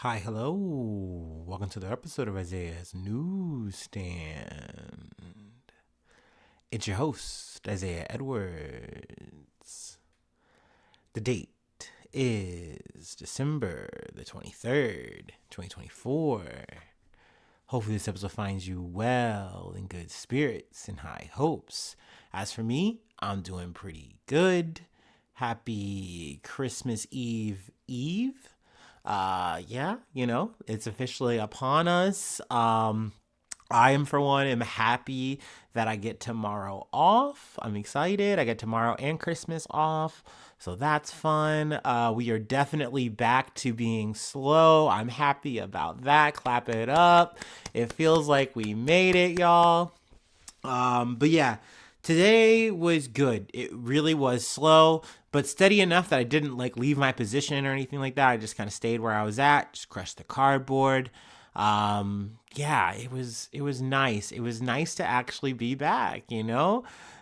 Hi, hello. Welcome to the episode of Isaiah's Newsstand. It's your host, Isaiah Edwards. The date is December the 23rd, 2024. Hopefully, this episode finds you well, in good spirits, and high hopes. As for me, I'm doing pretty good. Happy Christmas Eve. Yeah, it's officially upon us. I am, for one, am happy that I get tomorrow off. I'm excited. I get tomorrow and Christmas off, so that's fun. We are definitely back to being slow. I'm happy about that. Clap it up. It feels like we made it, y'all. But yeah, today was good. It really was slow, but steady enough that I didn't like leave my position or anything like that. I just kind of stayed where I was at, just crushed the cardboard. Yeah, it was nice. It was nice to actually be back,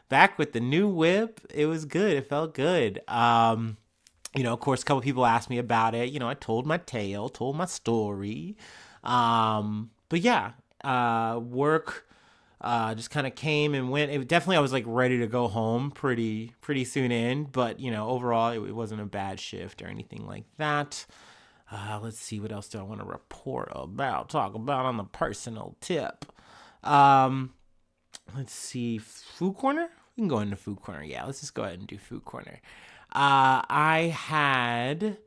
back with the new whip. It was good. It felt good. Of course, a couple people asked me about it. I told my tale, told my story. But yeah, work just kind of came and went. It definitely, I was like ready to go home pretty soon in, but overall it wasn't a bad shift or anything like that. Let's see, what else do I want to talk about on the personal tip. Um, let's see, food corner. We can go into food corner. Yeah, let's just go ahead and do food corner. I had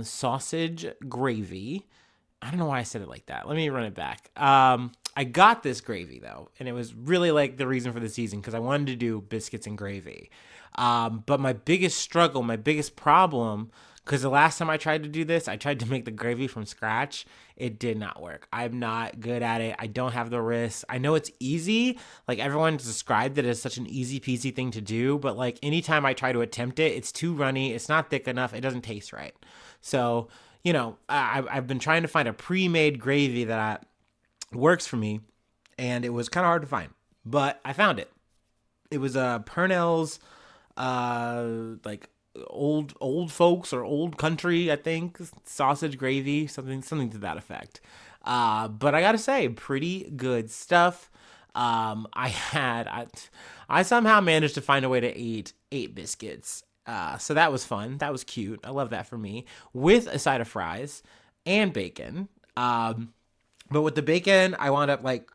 sausage gravy. I don't know why I said it like that. Let me run it back. I got this gravy though, and it was really like the reason for the season because I wanted to do biscuits and gravy. But my biggest struggle, my biggest problem, because the last time I tried to do this, I tried to make the gravy from scratch. It did not work. I'm not good at it. I don't have the wrist. I know it's easy. Like everyone's described it as such an easy peasy thing to do, but like anytime I try to attempt it, it's too runny. It's not thick enough. It doesn't taste right. So, I've been trying to find a pre-made gravy that works for me, and it was kind of hard to find, but I found it. It was Purnell's, like old folks or old country, I think, sausage gravy, something to that effect. But I gotta say, pretty good stuff. I somehow managed to find a way to eat 8 biscuits. So that was fun. That was cute. I love that for me. With a side of fries and bacon. But with the bacon, I wound up like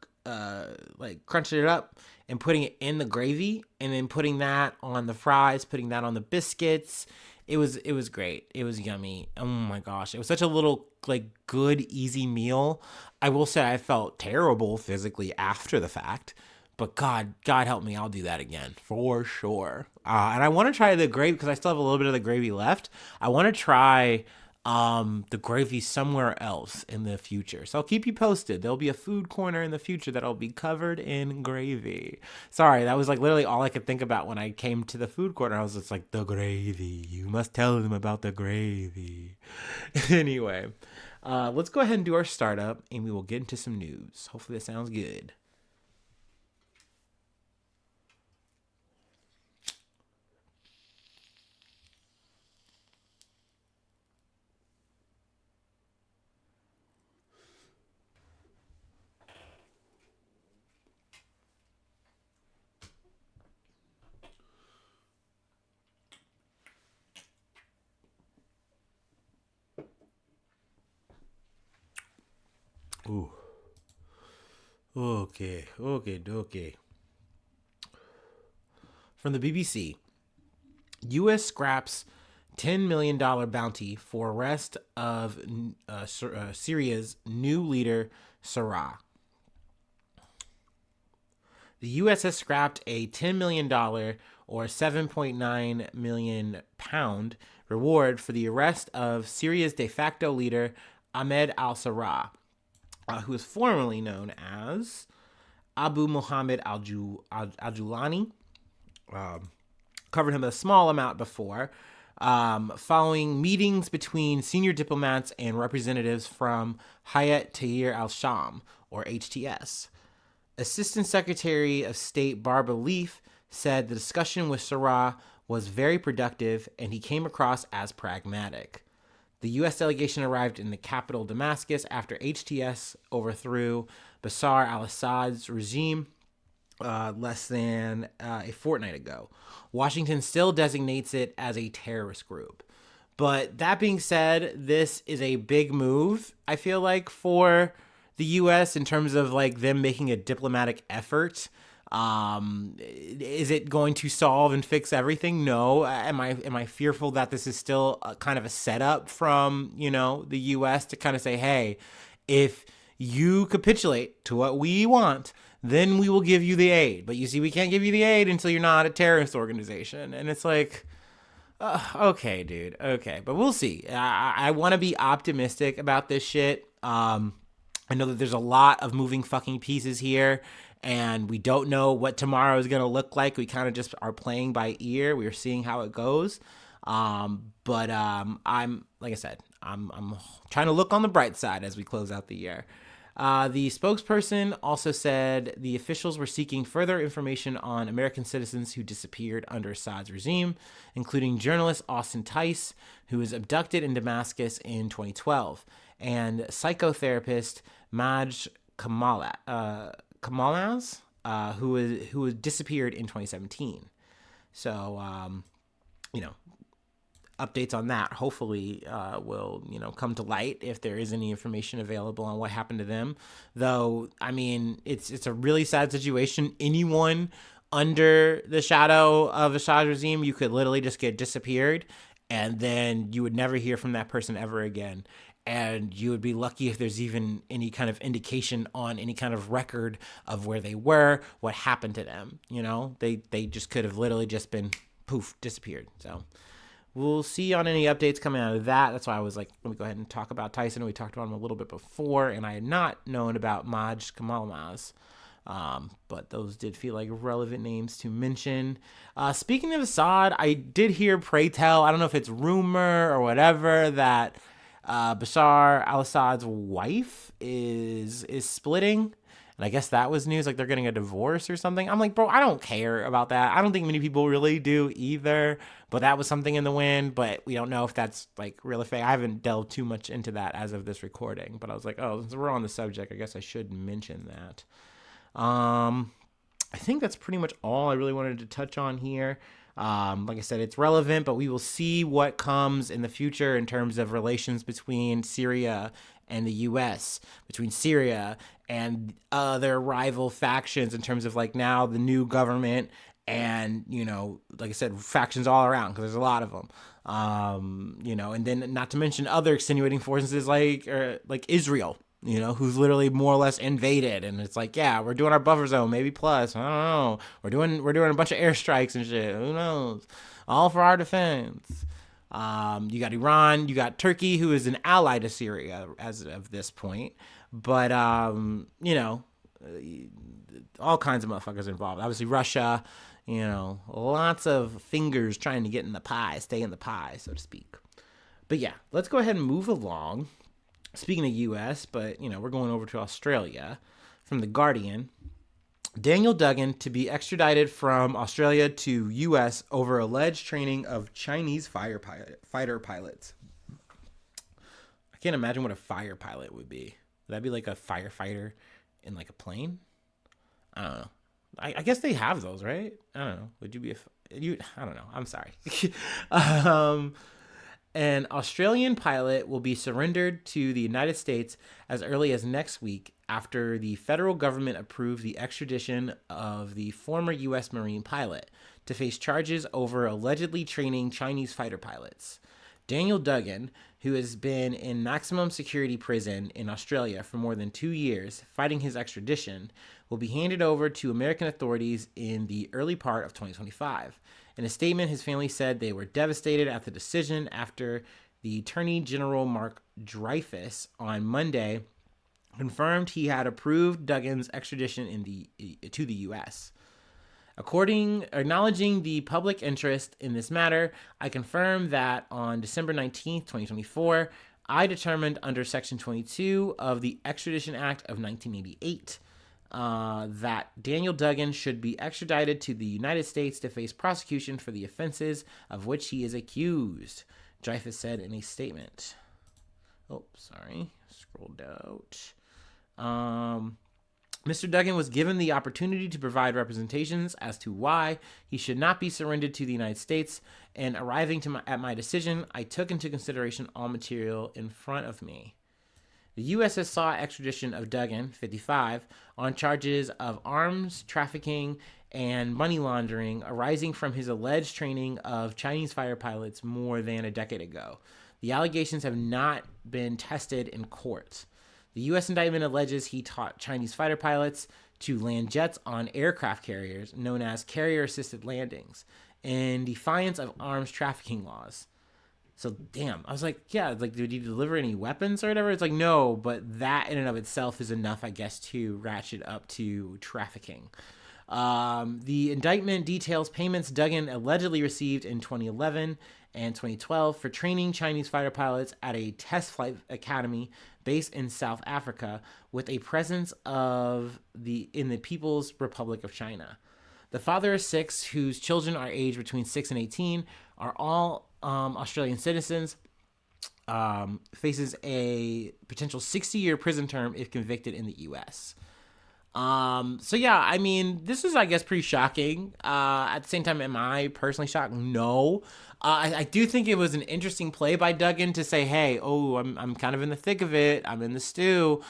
crunching it up and putting it in the gravy, and then putting that on the fries, putting that on the biscuits. It was great. It was yummy. Oh my gosh, it was such a little like good easy meal. I will say I felt terrible physically after the fact, but God help me, I'll do that again for sure. And I want to try the gravy because I still have a little bit of the gravy left. I want to try the gravy somewhere else in the future. So I'll keep you posted. There'll be a food corner in the future that'll be covered in gravy. Sorry, that was like literally all I could think about when I came to the food corner. I was just like, the gravy. You must tell them about the gravy. Anyway, let's go ahead and do our startup and we will get into some news. Hopefully that sounds good. Ooh. Okay. From the BBC, U.S. scraps $10 million bounty for arrest of Syria's new leader, Sharaa. The U.S. has scrapped a $10 million or 7.9 million pound reward for the arrest of Syria's de facto leader, Ahmed al-Sarraj, who is formerly known as Abu Muhammad al-Julani. Covered him a small amount before, following meetings between senior diplomats and representatives from Hayat Tahrir al-Sham, or HTS. Assistant Secretary of State Barbara Leaf said the discussion with Sharaa was very productive and he came across as pragmatic. The U.S. delegation arrived in the capital, Damascus, after HTS overthrew Bashar al-Assad's regime less than a fortnight ago. Washington still designates it as a terrorist group. But that being said, this is a big move, I feel like, for the U.S. in terms of like them making a diplomatic effort. Is it going to solve and fix everything? No. Am I fearful that this is still kind of a setup from, the U.S. to kind of say, hey, if you capitulate to what we want, then we will give you the aid. But you see, we can't give you the aid until you're not a terrorist organization. And it's like, okay, dude. Okay. But we'll see. I want to be optimistic about this shit. I know that there's a lot of moving fucking pieces here, and we don't know what tomorrow is going to look like. We kind of just are playing by ear. We're seeing how it goes. But I'm, like I said, I'm trying to look on the bright side as we close out the year. The spokesperson also said the officials were seeking further information on American citizens who disappeared under Assad's regime, including journalist Austin Tice, who was abducted in Damascus in 2012, and psychotherapist Maj Kamalaz, who was disappeared in 2017. So, updates on that hopefully will come to light if there is any information available on what happened to them. Though, I mean, it's a really sad situation. Anyone under the shadow of Assad's regime, you could literally just get disappeared, and then you would never hear from that person ever again. And you would be lucky if there's even any kind of indication on any kind of record of where they were, what happened to them. They just could have literally just been poof, disappeared. So we'll see on any updates coming out of that. That's why I was like, let me go ahead and talk about Tyson. We talked about him a little bit before, and I had not known about Maj Kamalmaz. But those did feel like relevant names to mention. Speaking of Assad, I did hear, pray tell, I don't know if it's rumor or whatever, that Bashar al-Assad's wife is splitting. And I guess that was news, like they're getting a divorce or something. I'm like, bro, I don't care about that. I don't think many people really do either. But that was something in the wind. But we don't know if that's like really fake. I haven't delved too much into that as of this recording. But I was like, oh, since we're on the subject, I guess I should mention that. I think that's pretty much all I really wanted to touch on here. Like I said, it's relevant, but we will see what comes in the future in terms of relations between Syria and the U.S., between Syria and other rival factions in terms of like now the new government and, like I said, factions all around because there's a lot of them. And then not to mention other extenuating forces like Israel, who's literally more or less invaded. And it's like, yeah, we're doing our buffer zone, maybe plus, I don't know. We're doing a bunch of airstrikes and shit. Who knows? All for our defense. You got Iran, you got Turkey, who is an ally to Syria as of this point. But, all kinds of motherfuckers involved. Obviously, Russia, lots of fingers trying to get in the pie, stay in the pie, so to speak. But yeah, let's go ahead and move along. Speaking of U.S., but, we're going over to Australia. From The Guardian, Daniel Duggan to be extradited from Australia to U.S. over alleged training of Chinese fighter pilots. I can't imagine what a fire pilot would be. Would that be like a firefighter in like a plane? I don't know. I guess they have those, right? I don't know. Would you be I don't know. I'm sorry. An Australian pilot will be surrendered to the United States as early as next week after the federal government approved the extradition of the former U.S. Marine pilot to face charges over allegedly training Chinese fighter pilots. Daniel Duggan, who has been in maximum security prison in Australia for more than 2 years fighting his extradition, will be handed over to American authorities in the early part of 2025. In a statement, his family said they were devastated at the decision after the Attorney General Mark Dreyfus on Monday confirmed he had approved Duggan's extradition to the U.S. Acknowledging the public interest in this matter, I confirm that on December 19th, 2024, I determined under Section 22 of the Extradition Act of 1988 that Daniel Duggan should be extradited to the United States to face prosecution for the offenses of which he is accused, Dreyfus said in a statement. Oh, sorry. Scrolled out. Mr. Duggan was given the opportunity to provide representations as to why he should not be surrendered to the United States, and arriving at my decision, I took into consideration all material in front of me. The U.S. has sought extradition of Duggan, 55, on charges of arms trafficking and money laundering arising from his alleged training of Chinese fighter pilots more than a decade ago. The allegations have not been tested in court. The U.S. indictment alleges he taught Chinese fighter pilots to land jets on aircraft carriers known as carrier-assisted landings in defiance of arms trafficking laws. So, damn. I was like, yeah, like, did he deliver any weapons or whatever? It's like, no, but that in and of itself is enough, I guess, to ratchet up to trafficking. The indictment details payments Duggan allegedly received in 2011 and 2012 for training Chinese fighter pilots at a test flight academy based in South Africa with a presence in the People's Republic of China. The father of 6, whose children are aged between 6 and 18, are all Australian citizens, faces a potential 60-year prison term if convicted in the U.S. So yeah, I mean, this is, I guess, pretty shocking. At the same time, am I personally shocked? No. I do think it was an interesting play by Duggan to say, hey, I'm kind of in the thick of it. I'm in the stew.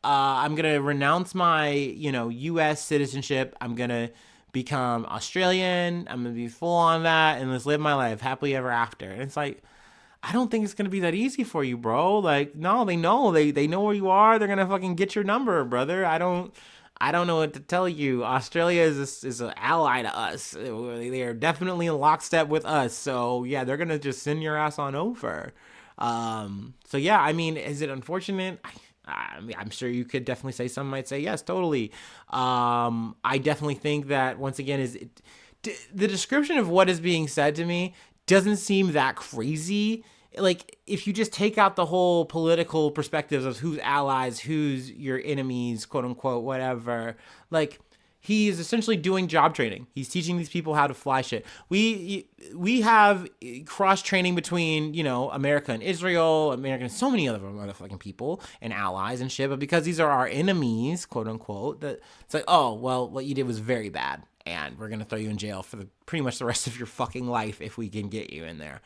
I'm going to renounce my, U.S. citizenship. I'm going to become Australian. I'm going to be full on that and let's live my life happily ever after. And it's like, I don't think it's going to be that easy for you, bro. Like, no, they know where you are. They're going to fucking get your number, brother. I don't know what to tell you. Australia is an ally to us. They are definitely in lockstep with us. So yeah, they're going to just send your ass on over. So yeah, I mean, is it unfortunate? I mean, I'm sure you could definitely say, some might say yes, totally. I definitely think that, once again, the description of what is being said to me doesn't seem that crazy. Like, if you just take out the whole political perspectives of who's allies, who's your enemies, quote unquote, whatever, like, he is essentially doing job training. He's teaching these people how to fly shit. We have cross training between, America and Israel, America and so many other motherfucking people and allies and shit. But because these are our enemies, quote unquote, that it's like, oh, well, what you did was very bad, and we're gonna throw you in jail for pretty much the rest of your fucking life if we can get you in there.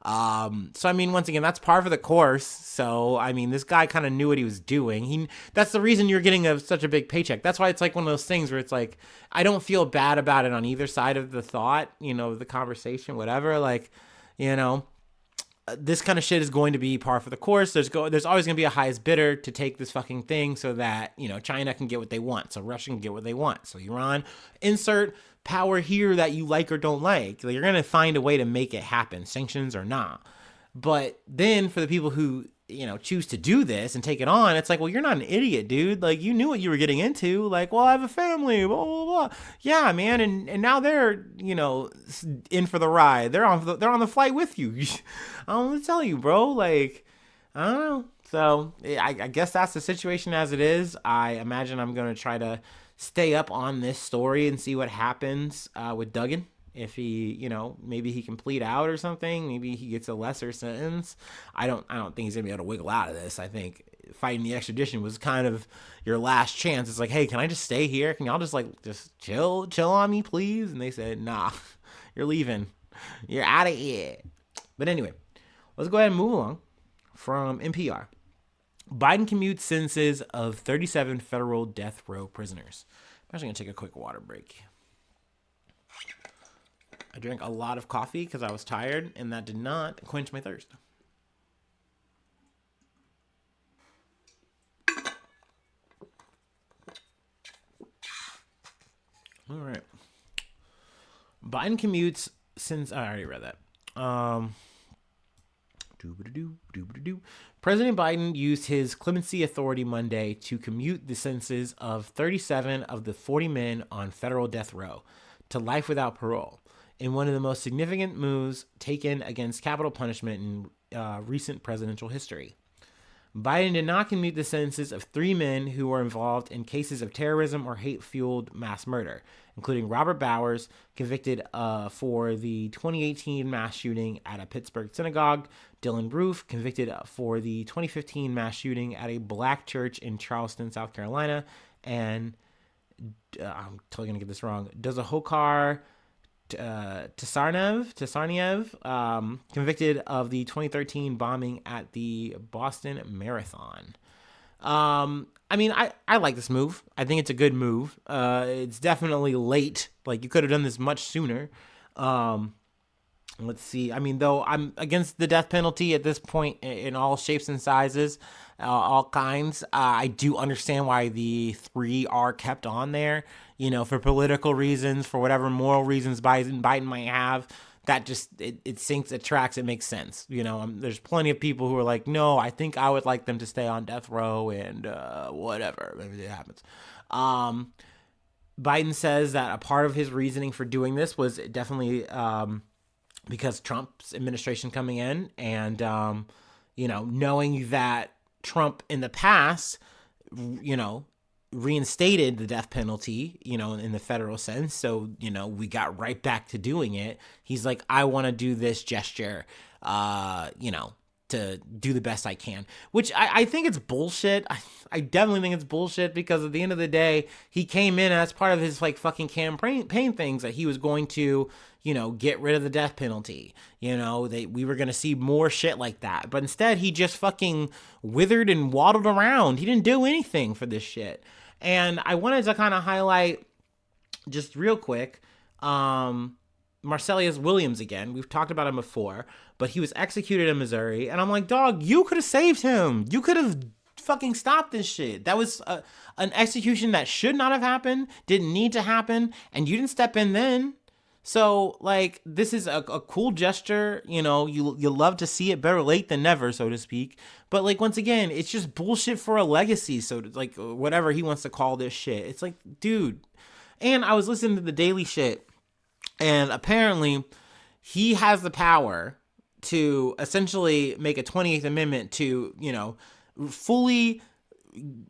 So I mean, once again, that's par for the course. So I mean, this guy kind of knew what he was doing. That's the reason you're getting such a big paycheck. That's why it's like one of those things where it's like, I don't feel bad about it on either side of the thought, the conversation, whatever. Like, this kind of shit is going to be par for the course. There's always going to be a highest bidder to take this fucking thing so that, China can get what they want. So Russia can get what they want. So Iran, insert power here that you like or don't like. You're going to find a way to make it happen, sanctions or not. But then for the people who, choose to do this and take it on, it's like, well, you're not an idiot, dude. Like, you knew what you were getting into. Like, well, I have a family, blah, blah, blah. Yeah, man. And now they're, in for the ride. They're on the flight with you. I don't want to tell you, bro. Like, I don't know. So I guess that's the situation as it is. I imagine I'm going to try to stay up on this story and see what happens with Duggan. If he, maybe he can plead out or something. Maybe he gets a lesser sentence. I don't think he's gonna be able to wiggle out of this. I think fighting the extradition was kind of your last chance. It's like, hey, can I just stay here? Can y'all just chill on me, please? And they said, nah, you're leaving. You're out of here. But anyway, let's go ahead and move along. From NPR. Biden commutes sentences of 37 federal death row prisoners. I'm actually gonna take a quick water break. I drank a lot of coffee because I was tired, and that did not quench my thirst. All right. Biden commutes since... I already read that. President Biden used his clemency authority Monday to commute the sentences of 37 of the 40 men on federal death row to life without parole, in one of the most significant moves taken against capital punishment in recent presidential history. Biden did not commute the sentences of 3 men who were involved in cases of terrorism or hate-fueled mass murder, including Robert Bowers, convicted for the 2018 mass shooting at a Pittsburgh synagogue, Dylan Roof, convicted for the 2015 mass shooting at a black church in Charleston, South Carolina, and I'm totally going to get this wrong, Dozahokar Tsarniev, convicted of the 2013 bombing at the Boston Marathon. I mean, I like this move. I think it's a good move. It's definitely late. Like, you could have done this much sooner. Let's see. I mean, though I'm against the death penalty at this point in all shapes and sizes, all kinds. I do understand why the 3 are kept on there, for political reasons, for whatever moral reasons Biden might have. That just, it sinks, it tracks, it makes sense. There's plenty of people who are like, no, I think I would like them to stay on death row and whatever, maybe it happens. Biden says that a part of his reasoning for doing this was definitely because Trump's administration coming in and, knowing that Trump in the past, reinstated the death penalty, in the federal sense. So, we got right back to doing it. He's like, I want to do this gesture, to do the best I can, which I think it's bullshit. I definitely think it's bullshit because at the end of the day, he came in as part of his fucking campaign things that he was going to, get rid of the death penalty. We were going to see more shit like that. But instead, he just fucking withered and waddled around. He didn't do anything for this shit. And I wanted to kind of highlight just real quick, Marcellus Williams again. We've talked about him before, but he was executed in Missouri. And I'm like, dog, you could have saved him. You could have fucking stopped this shit. That was an execution that should not have happened, didn't need to happen, and you didn't step in then. So, this is a cool gesture. You love to see it, better late than never, so to speak. But, once again, it's just bullshit for a legacy. So, whatever he wants to call this shit. It's like, dude. And I was listening to the Daily Shit, and apparently he has the power to essentially make a 28th Amendment to, fully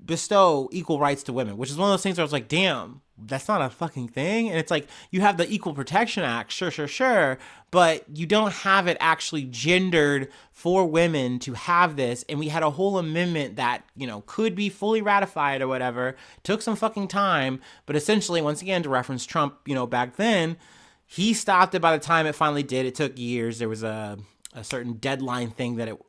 bestow equal rights to women, which is one of those things where I was like, damn, that's not a fucking thing. And it's like, you have the Equal Protection Act, sure, but you don't have it actually gendered for women to have this. And we had a whole amendment that, could be fully ratified or whatever, took some fucking time, but essentially, once again, to reference Trump, back then, he stopped it by the time it finally did. It took years. There was a certain deadline thing that it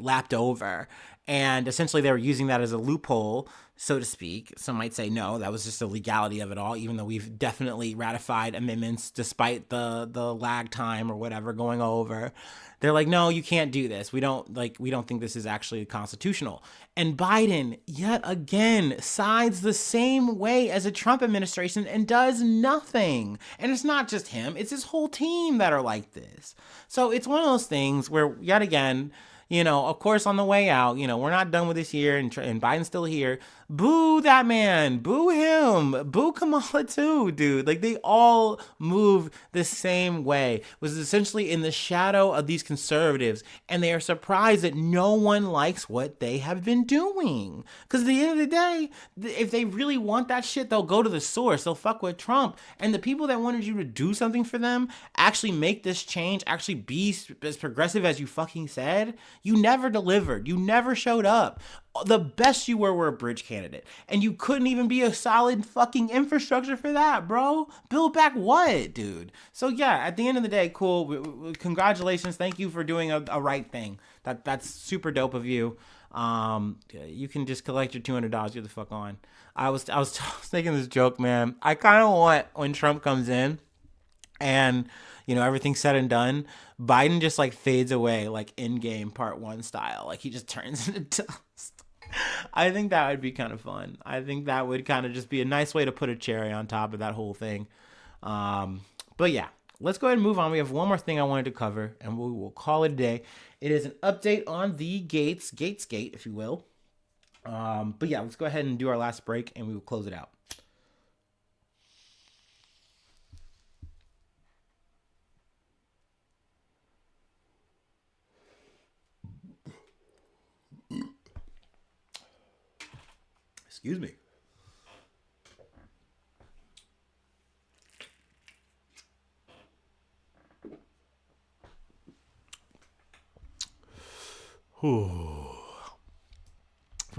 lapped over. And essentially they were using that as a loophole, so to speak. Some might say, no, that was just the legality of it all, even though we've definitely ratified amendments despite the lag time or whatever going over. They're like, no, you can't do this. We don't think this is actually constitutional. And Biden, yet again, sides the same way as a Trump administration and does nothing. And it's not just him, it's his whole team that are like this. So it's one of those things where, yet again, of course, on the way out, we're not done with this year and Biden's still here. Boo that man. Boo him. Boo Kamala too, dude. They all move the same way. It was essentially in the shadow of these conservatives, and they are surprised that no one likes what they have been doing. Because at the end of the day, if they really want that shit, they'll go to the source. They'll fuck with Trump. And the people that wanted you to do something for them, actually make this change, actually be as progressive as you fucking said, you never delivered. You never showed up. The best you were a bridge candidate. And you couldn't even be a solid fucking infrastructure for that, bro. Build back what, dude? So yeah, at the end of the day, cool. Congratulations. Thank you for doing a right thing. That's super dope of you. You can just collect your $200. Get the fuck on. I was thinking this joke, man. I kind of want, when Trump comes in and everything's said and done, Biden just fades away, Endgame Part 1 style. He just turns into dust. I think that would be kind of fun. I think that would kind of just be a nice way to put a cherry on top of that whole thing. But yeah, let's go ahead and move on. We have one more thing I wanted to cover, and we will call it a day. It is an update on the Gaetz Gate, if you will. But yeah, let's go ahead and do our last break, and we will close it out. Excuse me. From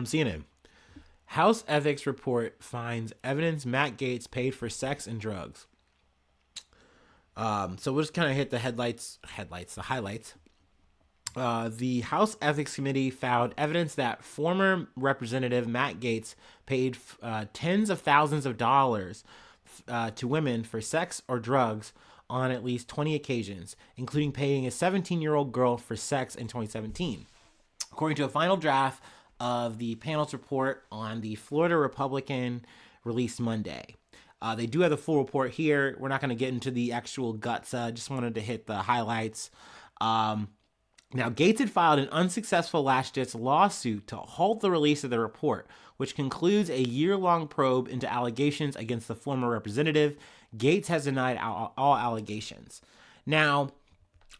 CNN. House ethics report finds evidence Matt Gaetz paid for sex and drugs. So we'll just kind of hit the the highlights. The House Ethics Committee found evidence that former Representative Matt Gaetz paid tens of thousands of dollars to women for sex or drugs on at least 20 occasions, including paying a 17-year-old girl for sex in 2017. According to a final draft of the panel's report on the Florida Republican released Monday. They do have the full report here. We're not going to get into the actual guts. Just wanted to hit the highlights. Now, Gaetz had filed an unsuccessful last-ditch lawsuit to halt the release of the report, which concludes a year-long probe into allegations against the former representative. Gaetz has denied all allegations. Now,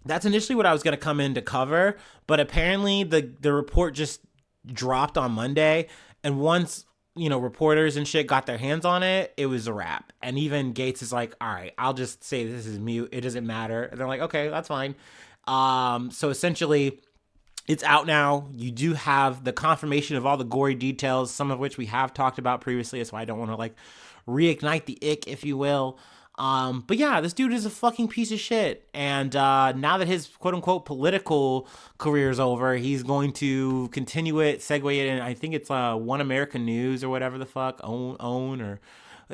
that's initially what I was going to come in to cover, but apparently the report just dropped on Monday, and once reporters and shit got their hands on it, it was a wrap. And even Gaetz is like, all right, I'll just say this is mute. It doesn't matter. And they're like, okay, that's fine. So essentially, it's out now. You do have the confirmation of all the gory details, some of which we have talked about previously. That's why I don't want to reignite the ick, if you will. But yeah, this dude is a fucking piece of shit. And now that his quote unquote political career is over, he's going to continue it, segue it, and I think it's One American News or whatever the fuck, own or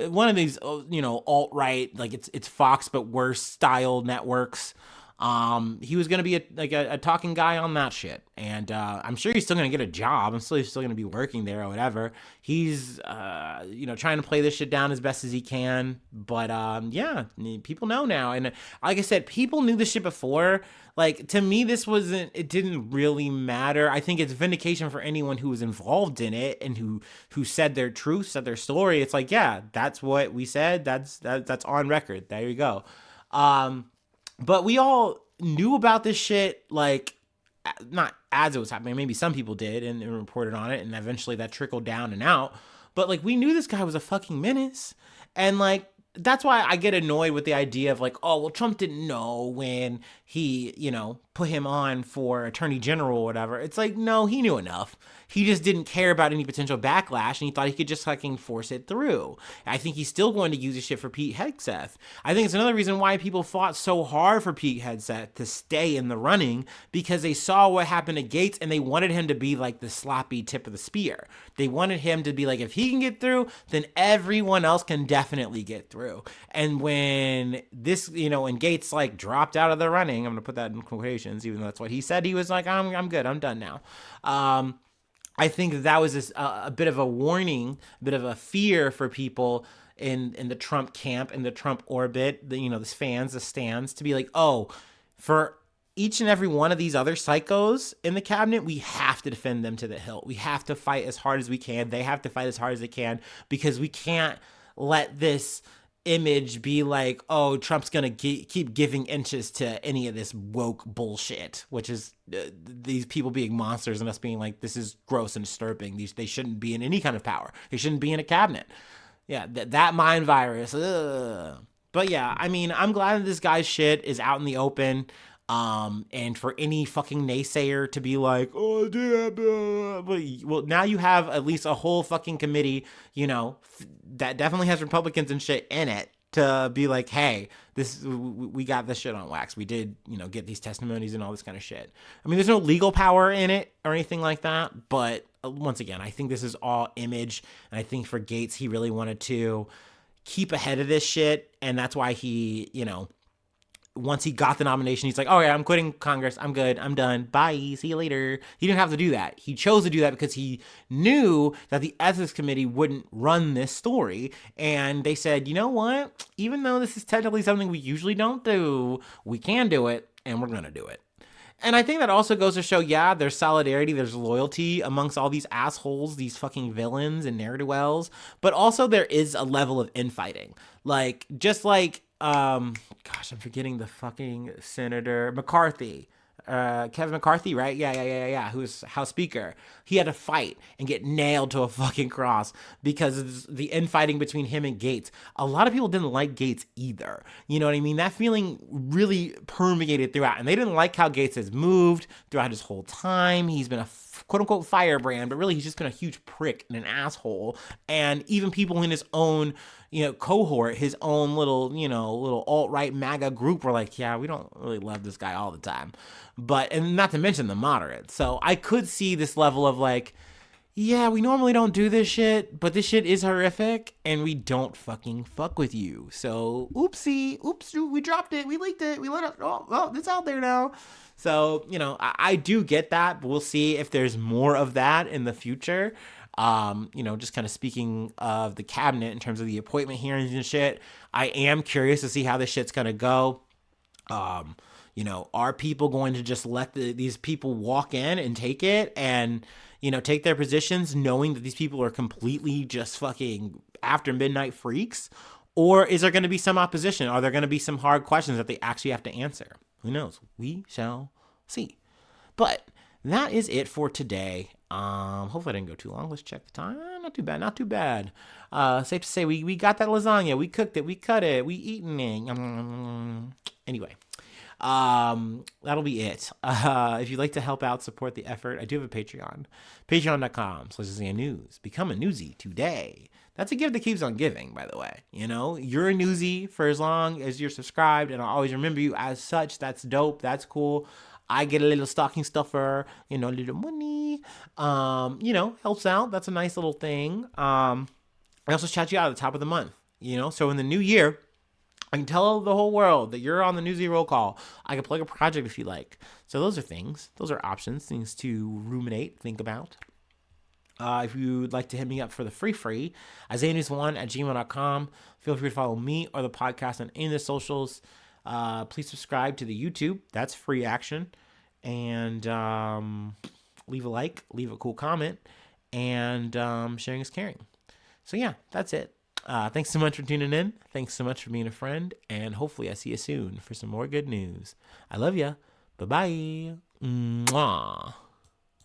one of these alt-right, it's Fox but worse style networks. He was going to be a talking guy on that shit. And, I'm sure he's still going to get a job. I'm still going to be working there or whatever. He's, trying to play this shit down as best as he can. But, yeah, people know now. And like I said, people knew this shit before. To me, it didn't really matter. I think it's vindication for anyone who was involved in it and who said their truth, said their story. It's yeah, that's what we said. That's on record. There you go. But we all knew about this shit, not as it was happening. Maybe some people did and reported on it, and eventually that trickled down and out. But, we knew this guy was a fucking menace. And, that's why I get annoyed with the idea of, oh, well, Trump didn't know when he, put him on for attorney general or whatever. It's no, he knew enough. He just didn't care about any potential backlash, and he thought he could just fucking force it through. I think he's still going to use this shit for Pete Hegseth. I think it's another reason why people fought so hard for Pete Hegseth to stay in the running, because they saw what happened to Gaetz, and they wanted him to be the sloppy tip of the spear. They wanted him to be if he can get through, then everyone else can definitely get through. And when this, when Gaetz dropped out of the running, I'm going to put that in quotations, even though that's what he said. He was I'm good. I'm done now. I think that was a bit of a warning, a bit of a fear for people in the Trump camp, in the Trump orbit, the fans, the stands, to be oh, for each and every one of these other psychos in the cabinet, we have to defend them to the hilt. We have to fight as hard as we can. They have to fight as hard as they can, because we can't let this image be oh, Trump's gonna keep giving inches to any of this woke bullshit, which is these people being monsters and us being this is gross and disturbing. They shouldn't be in any kind of power. They shouldn't be in a cabinet. Yeah, that mind virus. Ugh. But yeah, I mean, I'm glad that this guy's shit is out in the open. And for any fucking naysayer to be oh, yeah, well, now you have at least a whole fucking committee, that definitely has Republicans and shit in it, to be hey, we got this shit on wax. We did, get these testimonies and all this kind of shit. I mean, there's no legal power in it or anything like that, but once again, I think this is all image, and I think for Gaetz, he really wanted to keep ahead of this shit, and that's why he, once he got the nomination, he's oh yeah, I'm quitting Congress. I'm good. I'm done. Bye. See you later. He didn't have to do that. He chose to do that because he knew that the Ethics Committee wouldn't run this story. And they said, you know what? Even though this is technically something we usually don't do, we can do it, and we're going to do it. And I think that also goes to show, yeah, there's solidarity, there's loyalty amongst all these assholes, these fucking villains and ne'er-do-wells. But also there is a level of infighting. Gosh, I'm forgetting the fucking Senator McCarthy. Kevin McCarthy, right? Yeah. Who's House Speaker. He had to fight and get nailed to a fucking cross because of the infighting between him and Gaetz. A lot of people didn't like Gaetz either. You know what I mean? That feeling really permeated throughout. And they didn't like how Gaetz has moved throughout his whole time. He's been a quote unquote firebrand, but really he's just been a huge prick and an asshole. And even people in his own, cohort, his own little, little alt-right MAGA group were like, yeah, we don't really love this guy all the time. But, and not to mention the moderates. So I could see this level of like, yeah, we normally don't do this shit, but this shit is horrific and we don't fucking fuck with you. So oops, we dropped it, we leaked it, we let it, oh, it's out there now. So, I do get that, but we'll see if there's more of that in the future. Just kind of speaking of the cabinet in terms of the appointment hearings and shit, I am curious to see how this shit's gonna go. Are people going to just let these people walk in and take it and, take their positions knowing that these people are completely just fucking after midnight freaks? Or is there going to be some opposition? Are there going to be some hard questions that they actually have to answer? Who knows? We shall see. But that is it for today. Hopefully I didn't go too long. Let's check the time. Not too bad. Safe to say we got that lasagna. We cooked it. We cut it. We eaten it. Anyway. That'll be it. If you'd like to help out, support the effort, I do have a Patreon. Patreon.com/news. Become a newsie today. That's a gift that keeps on giving, by the way. You're a newsie for as long as you're subscribed, and I'll always remember you as such. That's dope. That's cool. I get a little stocking stuffer, a little money, helps out. That's a nice little thing. I also shout you out at the top of the month, so in the new year, I can tell the whole world that you're on the Newsy Roll Call. I can plug a project if you like. So those are things. Those are options, things to ruminate, think about. If you'd like to hit me up for the free, IsaiahNews1@gmail.com. Feel free to follow me or the podcast on any of the socials. Please subscribe to the YouTube. That's free action. And leave a like, leave a cool comment, and sharing is caring. So yeah, that's it. Thanks so much for tuning in. Thanks so much for being a friend. And hopefully I see you soon for some more good news. I love ya. Bye-bye. Mwah.